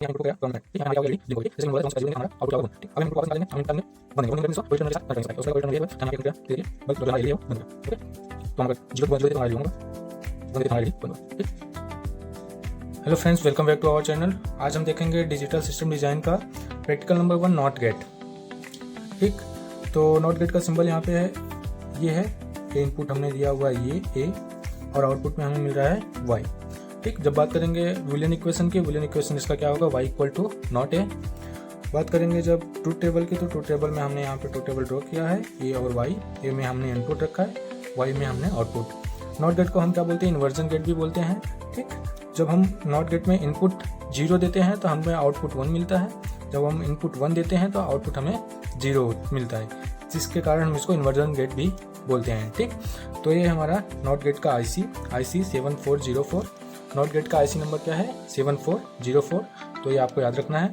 यहाँ इनपुट हो गया ठीक है, हमारी लिंक होगी जैसे बोला तो हमारा आउटपुट आउटपुट ठीक। अब हम इनपुट वापस निकालेंगे, हम निकालेंगे बनेगा बनेगा इसको पोजीशन के साथ करेंगे उसका पोजीशन लिया हम यहाँ पे देखिए बस जो हमारा लिए बन गया ओके। तो हम 0 तो हमारा लिए होगा बन गया हमारा लिए बन गया ठीक। Hello friends, welcome back to our channel. आज हम देखेंगे डिजिटल सिस्टम डिज़ाइन का प्रैक्टिकल नंबर 1 नॉट गेट ठीक। तो नॉट गेट का सिंबल यहाँ पे है, ये है कि इनपुट हमने दिया हुआ है ये ए और आउटपुट में हमें मिल रहा है वाई ठीक। जब बात करेंगे बूलियन इक्वेशन की, बूलियन इक्वेशन इसका क्या होगा Y equal to not A. बात करेंगे जब ट्रूथ टेबल की, तो ट्रूथ टेबल में हमने यहाँ पे ट्रूथ टेबल ड्रॉ किया है ए और वाई, ए में हमने इनपुट रखा है, वाई में हमने आउटपुट। नॉट गेट को हम क्या बोलते हैं, इन्वर्जन गेट भी बोलते हैं ठीक। जब हम नॉट गेट में इनपुट 0 देते हैं तो हमें आउटपुट 1 मिलता है, जब हम इनपुट 1 देते हैं तो आउटपुट हमें 0 मिलता है, जिसके कारण हम इसको इन्वर्जन गेट भी बोलते हैं ठीक। तो ये हमारा नॉट गेट का IC 7404। नॉट गेट का IC नंबर क्या है 7404, तो ये आपको याद रखना है।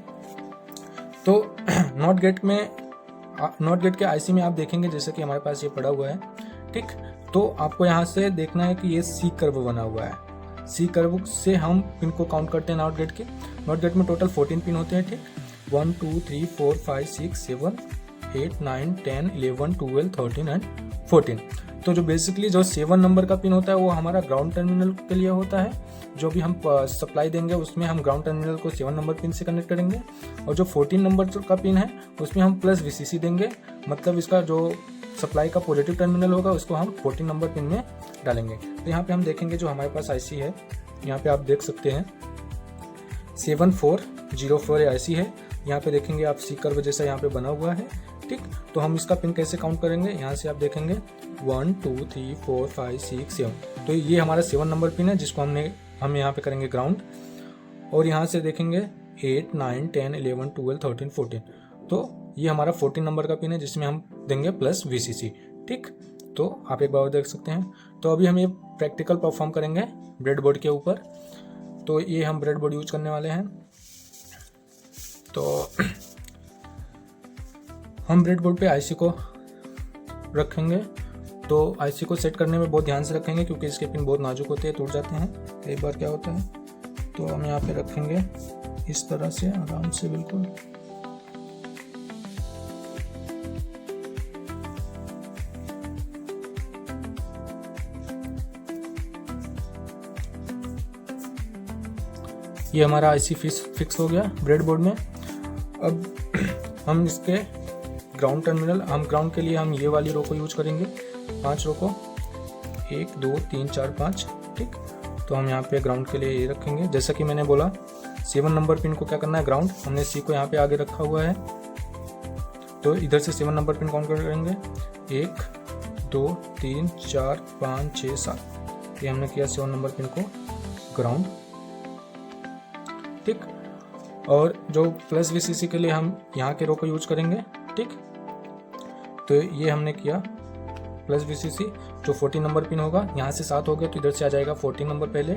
तो नॉट गेट के IC में आप देखेंगे जैसे कि हमारे पास ये पड़ा हुआ है ठीक। तो आपको यहाँ से देखना है कि ये C कर्व बना हुआ है, C कर्व से हम पिन को काउंट करते हैं नॉट गेट के। नॉट गेट में टोटल 14 पिन होते हैं ठीक, 1 2 3 4 5 6 7 8 9 10 11 12 13 एंड 14। तो जो बेसिकली जो 7 नंबर का पिन होता है वो हमारा ग्राउंड टर्मिनल के लिए होता है। जो भी हम सप्लाई देंगे उसमें हम ग्राउंड टर्मिनल को 7 नंबर पिन से कनेक्ट करेंगे, और जो 14 नंबर का पिन है उसमें हम प्लस VCC देंगे, मतलब इसका जो सप्लाई का पॉजिटिव टर्मिनल होगा उसको हम 14 नंबर पिन में डालेंगे। तो यहाँ पे हम देखेंगे जो हमारे पास IC है, यहाँ पे आप देख सकते हैं 7404 IC है। यहाँ पे देखेंगे आप C कर्व जैसा यहाँ पे बना हुआ है ठीक। तो हम इसका पिन कैसे काउंट करेंगे, यहाँ से आप देखेंगे 1 2 3 4 5 6 7। तो ये हमारा 7 नंबर पिन है जिसको हम यहाँ पे करेंगे ग्राउंड, और यहाँ से देखेंगे 8 9 10 11 12 13 14। तो ये हमारा 14 नंबर का पिन है जिसमें हम देंगे प्लस VCC ठीक। तो आप एक बार देख सकते हैं। तो अभी हम ये प्रैक्टिकल परफॉर्म करेंगे ब्रेडबोर्ड के ऊपर। तो ये हम ब्रेडबोर्ड यूज करने वाले हैं। तो हम ब्रेडबोर्ड पे IC को रखेंगे। तो IC को सेट करने में बहुत ध्यान से रखेंगे क्योंकि इसके पिन बहुत नाजुक होते हैं, टूट जाते हैं कई बार क्या होता है। तो हम यहाँ पे रखेंगे इस तरह से आराम से बिल्कुल। ये हमारा IC फिक्स हो गया ब्रेडबोर्ड में। अब हम इसके ग्राउंड टर्मिनल, हम ग्राउंड के लिए हम ये वाली रो को यूज करेंगे, 5 रो को 1 2 3 4 5 ठीक। तो हम यहाँ पे ग्राउंड के लिए ये रखेंगे। जैसा कि मैंने बोला 7 नंबर पिन को क्या करना है ग्राउंड, हमने C को यहाँ पे आगे रखा हुआ है। तो इधर से 7 नंबर पिन काउंट करेंगे 1 2 3 4 5 6 7। ये हमने किया 7 नंबर पिन को ग्राउंड ठीक। और जो प्लस VCC के लिए हम यहाँ के रो को यूज करेंगे ठीक। तो ये हमने किया प्लस VCC, जो 14 नंबर पिन होगा यहाँ से 7 हो गया तो इधर से आ जाएगा 14 नंबर पहले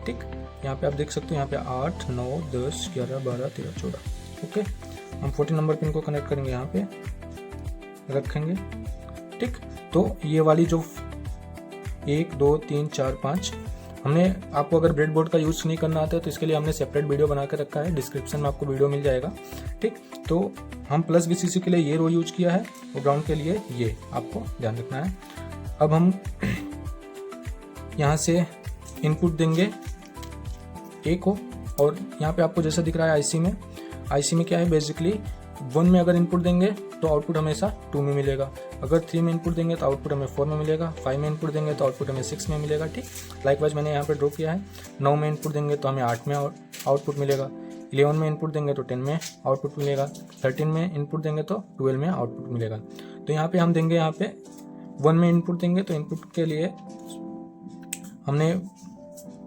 ठीक। यहाँ पे आप देख सकते हो यहाँ पे 8 9 10 11 12 13 14 ओके। हम 14 नंबर पिन को कनेक्ट करेंगे, यहाँ पे रखेंगे ठीक। तो ये वाली जो 1 2 3 4 5 हमने, आपको अगर ब्रेडबोर्ड का यूज़ नहीं करना आता है तो इसके लिए हमने सेपरेट वीडियो बना के रखा है, डिस्क्रिप्शन में आपको वीडियो मिल जाएगा ठीक। तो हम प्लस VCC के लिए ये रो यूज किया है और ग्राउंड के लिए ये, आपको ध्यान रखना है। अब हम यहाँ से इनपुट देंगे A को, और यहाँ पे आपको जैसा दिख रहा है IC में क्या है बेसिकली 1 में अगर इनपुट देंगे तो आउटपुट हमेशा 2 में मिलेगा, अगर 3 में इनपुट देंगे तो आउटपुट हमें 4 में मिलेगा, 5 में इनपुट देंगे तो आउटपुट हमें 6 में मिलेगा ठीक। लाइकवाइज मैंने यहाँ पे ड्रॉ किया है। 9 में इनपुट देंगे तो हमें 8 में आउटपुट मिलेगा, 11 में इनपुट देंगे तो 10 में आउटपुट मिलेगा, 13 में इनपुट देंगे तो 12 में आउटपुट मिलेगा। तो यहाँ पे हम देंगे, यहाँ पे 1 में इनपुट देंगे तो इनपुट के लिए हमने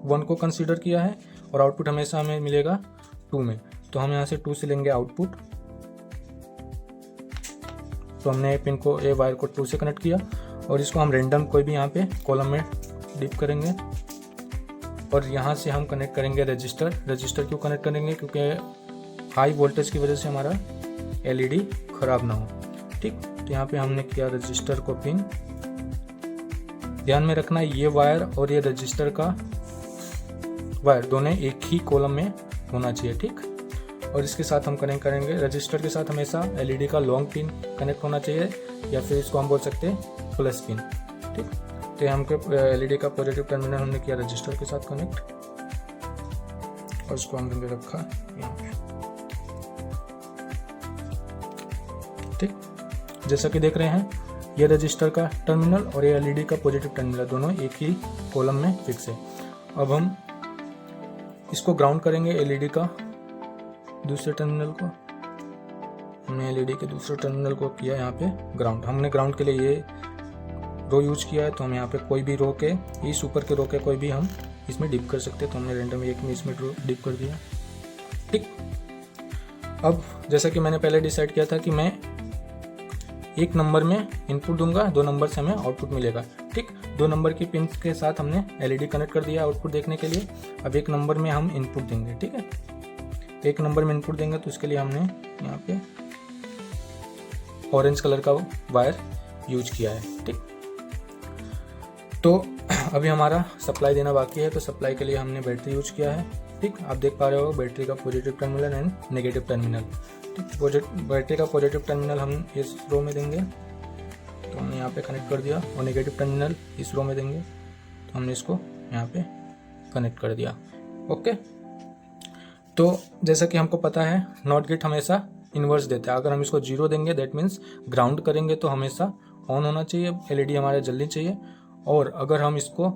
1 को कंसीडर किया है और आउटपुट हमेशा हमें मिलेगा 2 में। तो हम यहाँ से 2 से लेंगे आउटपुट। तो हमने पिन को ए वायर को 2 से कनेक्ट किया और इसको हम रेंडम कोई भी यहाँ पे कॉलम में डिप करेंगे, और यहाँ से हम कनेक्ट करेंगे रजिस्टर क्यों कनेक्ट करेंगे, क्योंकि हाई वोल्टेज की वजह से हमारा LED खराब ना हो ठीक। तो यहाँ पे हमने किया रजिस्टर को पिन। ध्यान में रखना ये वायर और ये रजिस्टर का वायर दोनों एक ही कॉलम में होना चाहिए ठीक। और इसके साथ हम कनेक्ट करेंगे रजिस्टर के साथ हमेशा एलईडी का लॉन्ग पिन कनेक्ट होना चाहिए, या फिर इसको हम बोल सकते हैं प्लस पिन। ठीक, तो हमको एलईडी का पॉजिटिव टर्मिनल हमने किया रजिस्टर के साथ कनेक्ट, और इसको हमने रखा यहाँ पे। ठीक, जैसा कि देख रहे हैं ये रजिस्टर का टर्मिनल और ये एलईडी का पॉजिटिव टर्मिनल दोनों एक ही कॉलम में फिक्स है। अब हम इसको ग्राउंड करेंगे एलईडी का दूसरे टर्मिनल को। हमने एलईडी के दूसरे टर्मिनल को किया यहाँ पे ग्राउंड। हमने ग्राउंड के लिए ये रो यूज किया है, तो हम यहाँ पे कोई भी रो के, इस ऊपर के रो के कोई भी हम इसमें डिप कर सकते हैं, तो हमने रैंडम एक में इसमें डिप कर दिया। ठीक, अब जैसा कि मैंने पहले डिसाइड किया था कि मैं एक नंबर में इनपुट दूंगा, 2 नंबर से हमें आउटपुट मिलेगा। ठीक, 2 नंबर की पिन के साथ हमने एलईडी कनेक्ट कर दिया आउटपुट देखने के लिए। अब एक नंबर में हम इनपुट देंगे। ठीक है, एक नंबर में इनपुट देंगे तो उसके लिए हमने यहाँ पे ऑरेंज कलर का वायर यूज किया है। ठीक, तो अभी हमारा सप्लाई देना बाकी है, तो सप्लाई के लिए हमने बैटरी यूज किया है। ठीक, आप देख पा रहे हो बैटरी का positive terminal and negative terminal. ठीक, बैटरी का पॉजिटिव टर्मिनल हम इस रो में देंगे, तो हमने यहाँ पे कनेक्ट कर दिया, और नेगेटिव टर्मिनल इस रो में देंगे, तो हमने इसको यहाँ पे कनेक्ट कर दिया। ओके, तो जैसा कि हमको पता है नॉट गेट हमेशा इन्वर्स देता है। अगर हम इसको 0 देंगे दैट मीन्स ग्राउंड करेंगे तो हमेशा ऑन होना चाहिए, एलईडी हमारे जलनी चाहिए, और अगर हम इसको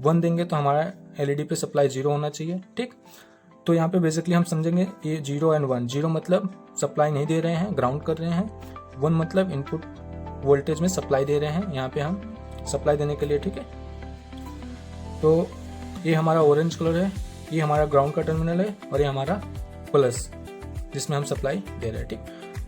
1 देंगे तो हमारा एलईडी पे सप्लाई 0 होना चाहिए। ठीक, तो यहाँ पे बेसिकली हम समझेंगे ये 0 एंड 1। 0 मतलब सप्लाई नहीं दे रहे हैं, ग्राउंड कर रहे हैं। 1 मतलब इनपुट वोल्टेज में सप्लाई दे रहे हैं, यहाँ पे हम सप्लाई देने के लिए। ठीक है, तो ये हमारा ऑरेंज कलर है, ये हमारा ग्राउंड का टर्मिनल है, और ये हमारा प्लस जिसमें हम सप्लाई दे रहे हैं। ठीक,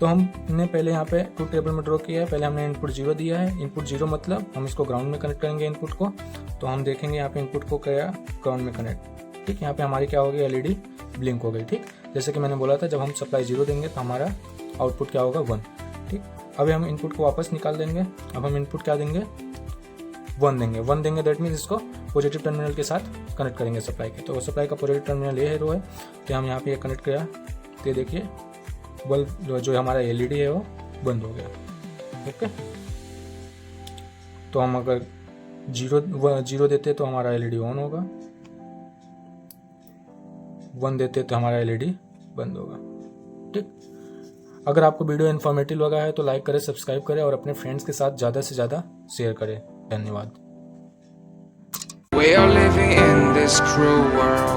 तो हमने पहले यहाँ पे ट्रूथ टेबल में ड्रॉ किया है। पहले हमने इनपुट 0 दिया है। इनपुट 0 मतलब हम इसको ग्राउंड में कनेक्ट करेंगे इनपुट को, तो हम देखेंगे यहाँ पे इनपुट को क्या ग्राउंड में कनेक्ट। ठीक, यहाँ पे हमारी क्या हो गई, एलईडी ब्लिंक हो गई। ठीक, जैसे कि मैंने बोला था जब हम सप्लाई 0 देंगे तो हमारा आउटपुट क्या होगा, 1। ठीक, अभी हम इनपुट को वापस निकाल देंगे। अब हम इनपुट क्या देंगे, 1 देंगे। 1 देंगे दैट मीन्स इसको पॉजिटिव टर्मिनल के साथ कनेक्ट करेंगे सप्लाई के। तो सप्लाई का पॉजिटिव टर्मिनल ये है रो है, तो हम यहाँ पे कनेक्ट किया, तो देखिए बल्ब जो हमारा एलईडी है वो बंद हो गया। ओके, तो हम अगर 0 देते तो हमारा एलईडी ऑन होगा, 1 देते तो हमारा एलईडी बंद होगा। ठीक, अगर आपको वीडियो इन्फॉर्मेटिव लगा है तो लाइक करें, सब्सक्राइब करें, और अपने फ्रेंड्स के साथ ज़्यादा से ज़्यादा शेयर करें। धन्यवाद। We are living in this cruel world.